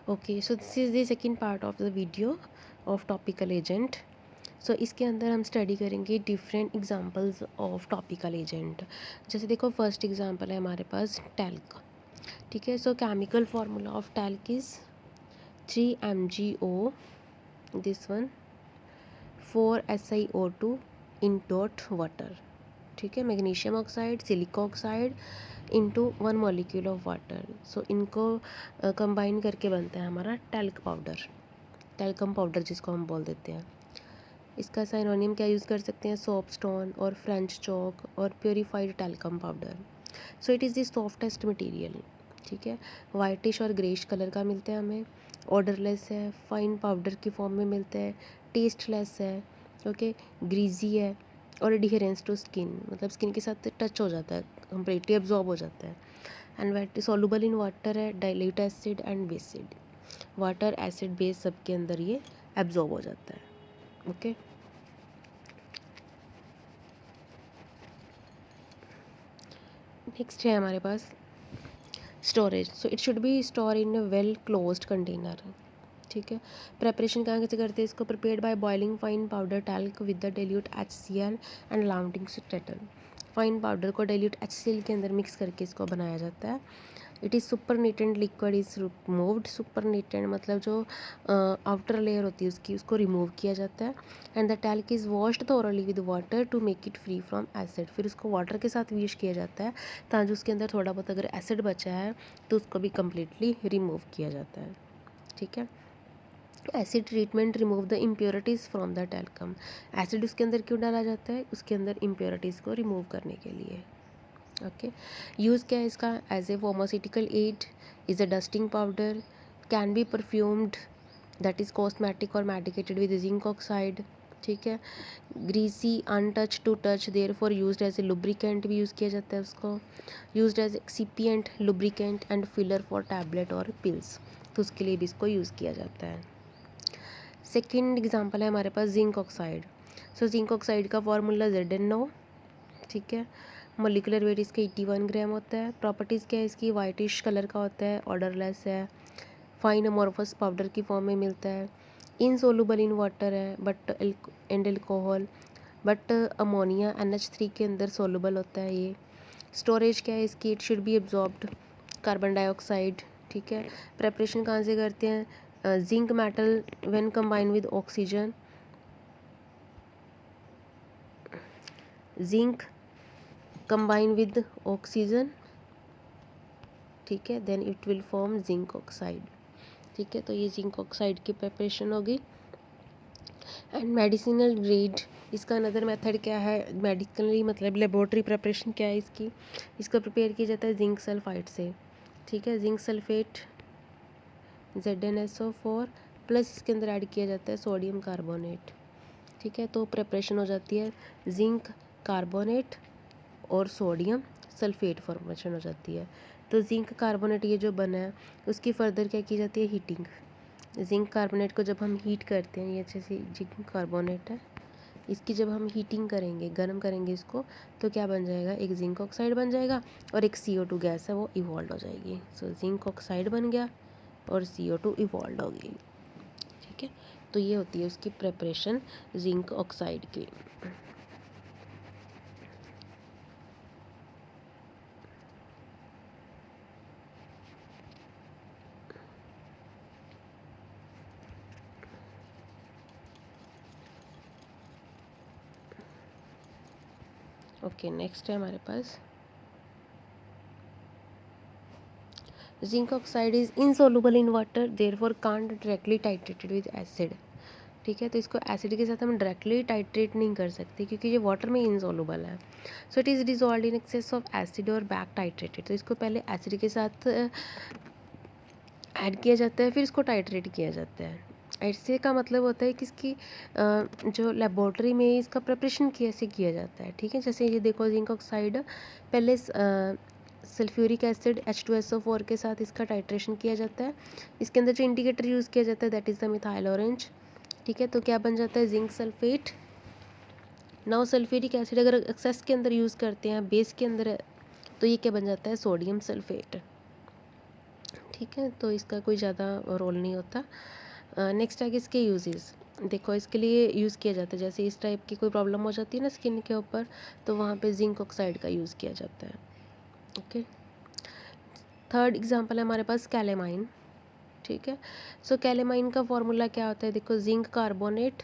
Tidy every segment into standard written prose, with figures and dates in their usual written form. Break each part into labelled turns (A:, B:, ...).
A: Okay, so this is the second part of the video of topical agent. So इसके अंदर हम study करेंगे different examples of topical agent. जैसे देखो, first example है हमारे पास टैल्क। ठीक है, so chemical formula of talc is 3 MgO, this one, 4SiO2 in dot water. ठीक है, magnesium oxide, silica oxide into 1 molecule of water. So इनको कंबाइन करके बनता है हमारा टैल्क पाउडर, टैल्कम पाउडर जिसको हम बोल देते हैं। इसका साइनोनिम क्या यूज़ कर सकते हैं? सोप स्टोन और फ्रेंच चॉक और purified talcum powder. So it is the softest material. ठीक है, वाइटिश और ग्रेश कलर का मिलता है हमें, ऑर्डरलेस है, फाइन पाउडर की फॉर्म में मिलता है, टेस्टलेस है, ओके, ग्रीजी है और एडिहेरेंस टू स्किन, मतलब स्किन के साथ टच हो जाता है, कम्प्लीटली एब्जॉर्ब हो जाता है। And wet soluble in water है, dilute acid and bases, water acid base सबके अंदर ये एब्जॉर्ब हो जाता है। ओके, नेक्स्ट है हमारे पास storage. So it should be store in a well closed container. ठीक है, प्रेपरेशन कहाँ से करते हैं इसको? Prepared by boiling fine powder talc with the dilute HCl and allowing settle. Fine powder को डाइल्यूट HCl के अंदर मिक्स करके इसको बनाया जाता है। It is supernatant liquid is removed. Supernatant मतलब जो आउटर लेयर होती है उसकी, उसको रिमूव किया जाता है। And the talc is washed thoroughly with water to make it free from acid. फिर उसको वाटर के साथ वॉश किया जाता है ताकि उसके अंदर थोड़ा बहुत अगर एसिड बचा है तो उसको भी कम्प्लीटली रिमूव किया जाता है। ठीक है, acid treatment remove the impurities from the talcum. Acid उसके अंदर क्यों डाला जाता है? उसके अंदर इम्प्योरिटीज़ को रिमूव करने के लिए। ओके, यूज़ क्या है इसका? As a pharmaceutical aid, is a dusting powder, can be perfumed, that is cosmetic और मेडिकेटेड विद जिंक ऑक्साइड। ठीक है, greasy, unctuous to touch, therefore use as a lubricant भी यूज़ किया जाता है उसको, use as excipient, lubricant and filler for tablet और pills, तो उसके लिए भी इसको यूज़ किया जाता है। सेकेंड एग्जाम्पल है हमारे पास zinc oxide. So zinc oxide का फॉर्मूला ZnO। ठीक है, मोलिकुलर वेट इसका 81 ग्राम होता है। प्रॉपर्टीज़ क्या है इसकी? वाइटिश कलर का होता है, ऑर्डरलेस है, फाइन अमोर्फस पाउडर की फॉर्म में मिलता है, इनसोलुबल इन वाटर है but and alcohol, but ammonia NH3 के अंदर सोलुबल होता है ये। स्टोरेज क्या है इसकी? It should be absorbed carbon dioxide. ठीक है, प्रेपरेशन कहाँ से करते हैं? Zinc metal when combine with oxygen, zinc combine with oxygen, ठीक है, then it will form zinc oxide. ठीक है, तो ये जिंक ऑक्साइड की प्रिपरेशन होगी। एंड मेडिसिनल ग्रेड, इसका अनदर मेथड क्या है? मेडिकली मतलब लेबोरेटरी प्रिपरेशन क्या है इसकी? इसको प्रिपेयर किया जाता है जिंक सल्फाइड से। ठीक है, जिंक सल्फेट ZnSO4 प्लस इसके अंदर ऐड किया जाता है सोडियम कार्बोनेट। ठीक है, तो प्रिपरेशन हो जाती है जिंक कार्बोनेट और सोडियम सल्फेट फॉर्मेशन हो जाती है। तो जिंक कार्बोनेट ये जो बना है उसकी फर्दर क्या की जाती है? हीटिंग। जिंक कार्बोनेट को जब हम हीट करते हैं, ये जैसे जिंक कार्बोनेट है, इसकी जब हम हीटिंग करेंगे, गर्म करेंगे इसको, तो क्या बन जाएगा? एक जिंक ऑक्साइड बन जाएगा और एक CO2 गैस है वो इवॉल्व हो जाएगी। सो जिंक ऑक्साइड बन गया और CO2 इवॉल्व हो गई। ठीक है, तो ये होती है उसकी प्रिपरेशन जिंक ऑक्साइड की। ओके, नेक्स्ट है हमारे पास zinc oxide is insoluble in water, therefore can't directly titrated with acid. ठीक है, तो इसको एसिड के साथ हम डायरेक्टली टाइट्रेट नहीं कर सकते क्योंकि ये वाटर में इनसोलुबल है। So it is dissolve in excess of acid और बैक टाइट्रेटेड। तो इसको पहले एसिड के साथ ऐड किया जाता है, फिर इसको टाइट्रेट किया जाता है। ऐसे का मतलब होता है कि इसकी जो लेबोरेटरी में इसका प्रिपरेशन कैसे किया जाता है। ठीक है, जैसे ये देखो जिंक ऑक्साइड पहले सल्फ्यूरिक एसिड H2SO4 के साथ इसका टाइट्रेशन किया जाता है। इसके अंदर जो इंडिकेटर यूज़ किया जाता है that is the methyl orange. ठीक है, तो क्या बन जाता है? Zinc sulphate. Now sulphuric acid अगर एक्सेस के अंदर यूज़ करते हैं, बेस के अंदर, तो ये क्या बन जाता है? Sodium sulphate. ठीक है, तो इसका कोई ज़्यादा रोल नहीं होता। नेक्स्ट आगे इसके यूजेस, देखो इसके लिए यूज़ किया जाता है, जैसे इस टाइप की कोई प्रॉब्लम हो जाती है ना स्किन के ऊपर, तो वहाँ पे जिंक ऑक्साइड का यूज़ किया जाता है। ओके, थर्ड एग्जांपल है हमारे पास कैलेमाइन। ठीक है, सो कैलेमाइन का फॉर्मूला क्या होता है, देखो zinc carbonate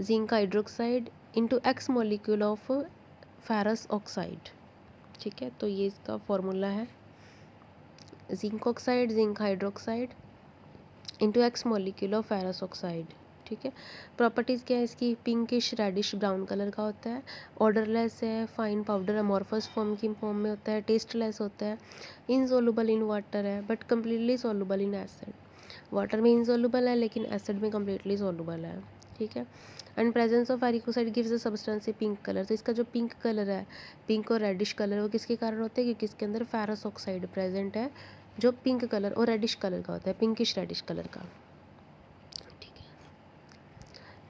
A: zinc hydroxide into x molecule of ferrous oxide. ठीक है, तो ये इसका फॉर्मूला है, zinc oxide zinc hydroxide into x molecule of ferrous oxide. ठीक है, प्रॉपर्टीज़ क्या है इसकी, पिंकिश रेडिश ब्राउन कलर का होता है, ऑर्डरलेस है, फाइन पाउडर अमॉर्फस फॉर्म की फॉर्म में होता है, टेस्टलेस होता है, इनसोलुबल इन वाटर है but completely soluble in acid. Water में इनसोलुबल है लेकिन एसिड में कम्प्लीटली सोलुबल है। ठीक है, and presence of ferric oxide gives the substance a pink colour. तो इसका जो पिंक कलर है, पिंक और रेडिश कलर, वो किसके कारण होता है, क्योंकि इसके अंदर फेरस ऑक्साइड प्रेजेंट है जो पिंक कलर और रेडिश कलर का होता है, पिंकिश रेडिश कलर का। ठीक है,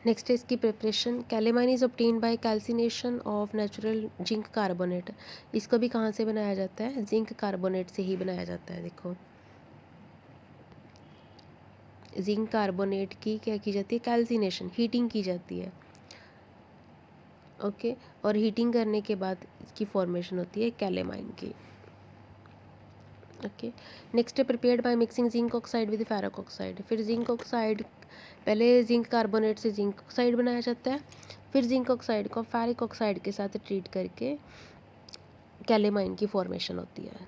A: नेक्स्ट है इसकी preparation, calamine is obtained by calcination of natural zinc carbonate. इसको भी कहाँ से बनाया जाता है, जिंक कार्बोनेट से ही बनाया जाता है। देखो जिंक कार्बोनेट की क्या की जाती है, कैल्सिनेशन, हीटिंग की जाती है। ओके, और हीटिंग करने के बाद इसकी फॉर्मेशन होती है कैलेमाइन की। ओके, नेक्स्ट है prepared by mixing zinc oxide with ferric oxide. फिर जिंक ऑक्साइड, पहले जिंक कार्बोनेट से जिंक ऑक्साइड बनाया जाता है, फिर जिंक ऑक्साइड को फेरिक ऑक्साइड के साथ ट्रीट करके कैलेमाइन की फॉर्मेशन होती है।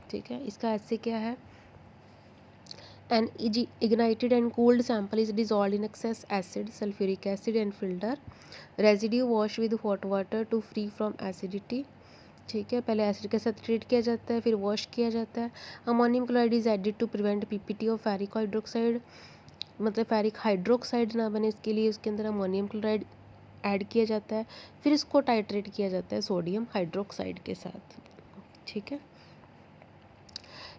A: ठीक है, इसका ऐसे क्या है, an ignited and cooled sample is dissolved in excess acid, sulfuric acid and filter residue washed with hot water to free from acidity। ठीक है, पहले एसिड के साथ ट्रीट किया जाता है, फिर वॉश किया जाता है। Ammonium chloride is added to prevent PPT of ferric hydroxide, मतलब फेरिक हाइड्रोक्साइड ना बने इसके लिए उसके अंदर अमोनियम क्लोराइड ऐड किया जाता है, फिर इसको टाइट्रेट किया जाता है सोडियम हाइड्रोक्साइड के साथ। ठीक है,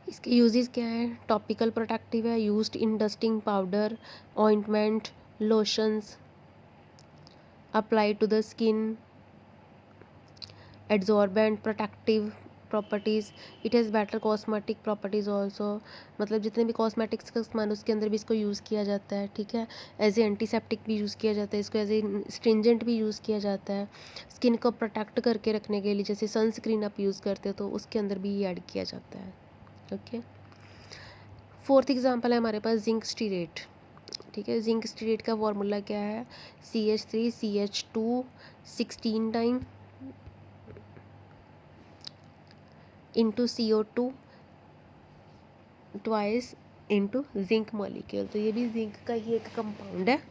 A: इसके यूजेस क्या है, टॉपिकल प्रोटेक्टिव है, used in dusting powder ointment lotions apply to the skin, adsorbent protective properties, it has better cosmetic properties also, मतलब जितने भी कॉस्मेटिक्स का सामान उसके अंदर भी इसको यूज़ किया जाता है। ठीक है, एज ए एंटीसेप्टिक भी यूज़ किया जाता है, इसको एज ए स्ट्रिंजेंट भी यूज़ किया जाता है, स्किन को प्रोटेक्ट करके रखने के लिए, जैसे सनस्क्रीन आप यूज़ करते हो तो उसके अंदर भी ये ऐड किया जाता है। ओके, फोर्थ एग्जांपल है हमारे पास जिंक स्टीरेट। ठीक है, जिंक स्टीरेट का फॉर्मूला क्या है, CH3CH2 16 time into CO2 twice into zinc molecule. तो ये भी जिंक का ही एक कंपाउंड है।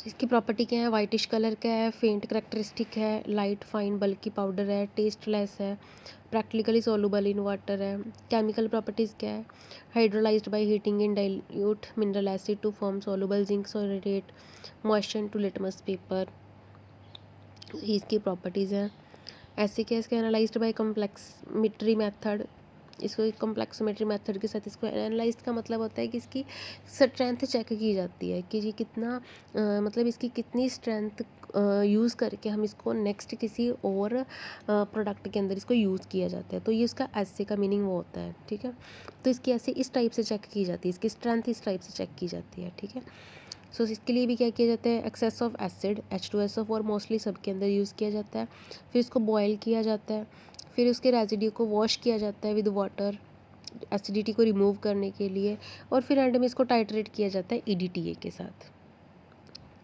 A: इसकी प्रॉपर्टी क्या है, वाइटिश कलर का है, फेंट करेक्टरिस्टिक है, लाइट फाइन बल्कि पाउडर है, टेस्टलेस है, प्रैक्टिकली सोलुबल इन वाटर है। केमिकल प्रॉपर्टीज़ क्या है, hydrolysed by heating in dilute mineral acid to form soluble zinc salt moisture to litmus paper. इसकी properties हैं। ऐसे क्या, इसके एनालाइज्ड बाय कम्प्लेक्समेट्री मेथड, इसको एक कम्प्लेक्सोमेट्री मेथड के साथ इसको एनालाइज का मतलब होता है कि इसकी स्ट्रेंथ चेक की जाती है कि ये कितना मतलब इसकी कितनी स्ट्रेंथ यूज़ करके हम इसको नेक्स्ट किसी और प्रोडक्ट के अंदर इसको यूज़ किया जाता है। तो ये उसका ऐसे का मीनिंग वो होता है। ठीक है, तो इसकी ऐसे इस टाइप से चेक की जाती है, इसकी स्ट्रेंथ इस टाइप से चेक की जाती है। ठीक है, सो इसके लिए भी क्या किया जाता है, access of acid H2SO4 mostly सबके अंदर यूज़ किया जाता है, फिर इसको बॉयल किया जाता है, फिर उसके रेजिड्यू को वॉश किया जाता है विद वाटर एसिडिटी को रिमूव करने के लिए, और फिर एंड में इसको टाइट्रेट किया जाता है EDTA के साथ।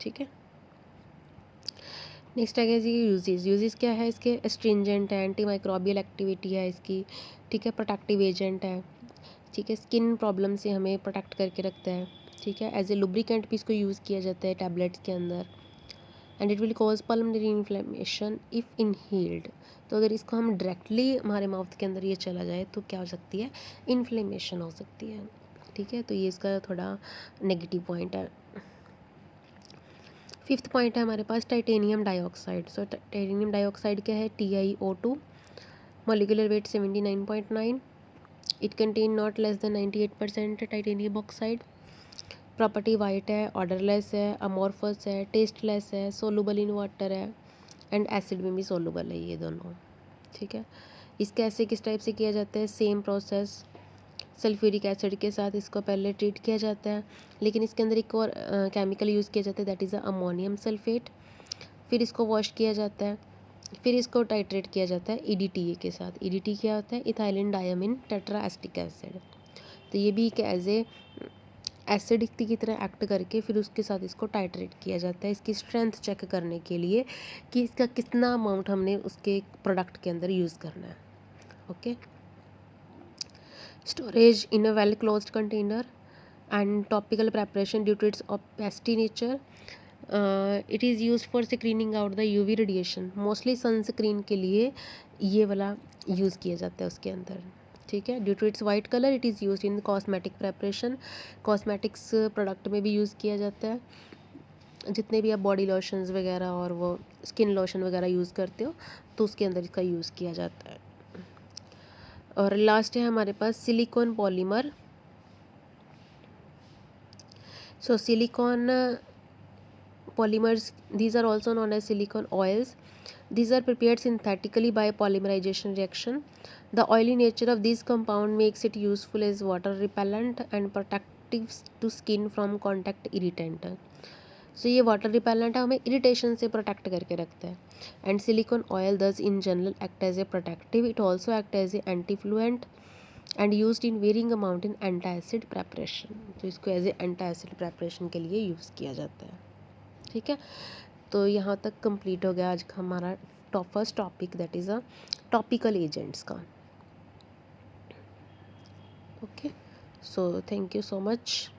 A: ठीक है, नेक्स्ट आ गया जी यूजेस क्या है इसके, एस्ट्रिंजेंट है, एंटी माइक्रोबियल एक्टिविटी है इसकी। ठीक है, प्रोटेक्टिव एजेंट है। ठीक है, स्किन प्रॉब्लम से हमें प्रोटेक्ट करके रखता है। ठीक है, एज ए लुब्रिकेंट भी इसको यूज़ किया जाता है टैबलेट्स के अंदर, and it will cause pulmonary inflammation if inhaled. तो अगर इसको हम डायरेक्टली हमारे माउथ के अंदर ये चला जाए तो क्या हो सकती है, इन्फ्लेमेशन हो सकती है। ठीक है, तो ये इसका थोड़ा नेगेटिव पॉइंट है। फिफ्थ पॉइंट है हमारे पास टाइटेनियम डाइऑक्साइड। सो टाइटेनियम डाइऑक्साइड क्या है, TiO2, molecular weight 79.9, it contain not less than 98% titanium oxide. Property white है, ऑर्डरलेस है, अमॉर्फस है, टेस्टलेस है, सोलुबल इन वाटर है, एंड एसिड में भी सोलुबल है ये दोनों। ठीक है, इसके ऐसे किस टाइप से किया जाता है, सेम प्रोसेस, सल्फ्यूरिक एसिड के साथ इसको पहले ट्रीट किया जाता है, लेकिन इसके अंदर एक और केमिकल यूज़ किया जाता है, दैट इज़ अमोनियम सल्फेट। फिर इसको वॉश किया जाता है, फिर इसको टाइट्रेट किया जाता है EDTA के साथ। EDT क्या होता है? Ethylene diamine tetraacetic acid. तो ये भी एक एज ए एसिड की तरह एक्ट करके फिर उसके साथ इसको टाइट्रेट किया जाता है, इसकी स्ट्रेंथ चेक करने के लिए कि इसका कितना अमाउंट हमने उसके प्रोडक्ट के अंदर यूज़ करना है। Okay, storage in a well closed container and topical preparation due to its opacity nature. It is used for screening out the UV radiation. Mostly sunscreen के लिए ये वाला यूज़ किया जाता है उसके अंदर, ठीक है। Due to its white colour it is use in cosmetic preparation, cosmetics product में भी यूज़ किया जाता है। जितने भी आप बॉडी लोशंस वगैरह और वो स्किन लोशन वगैरह यूज़ करते हो तो उसके अंदर इसका यूज़ किया जाता है। और लास्ट है हमारे पास silicone polymer. So silicone polymers, these are also known as silicon oils. These are prepared synthetically by polymerization reaction. The oily nature of these compound makes it useful as water repellent and protective to skin from contact irritant. So ये water repellent है, हमें irritation से protect करके रखता है. And silicone oil does in general act as a protective. It also act as a anti-fluent and used in varying amount in anti-acid preparation. तो इसको as a anti-acid preparation के लिए यूज़ किया जाता है, ठीक है। तो यहाँ तक कंप्लीट हो गया आज का हमारा first topic, that is a topical agents का। Okay, so thank you so much.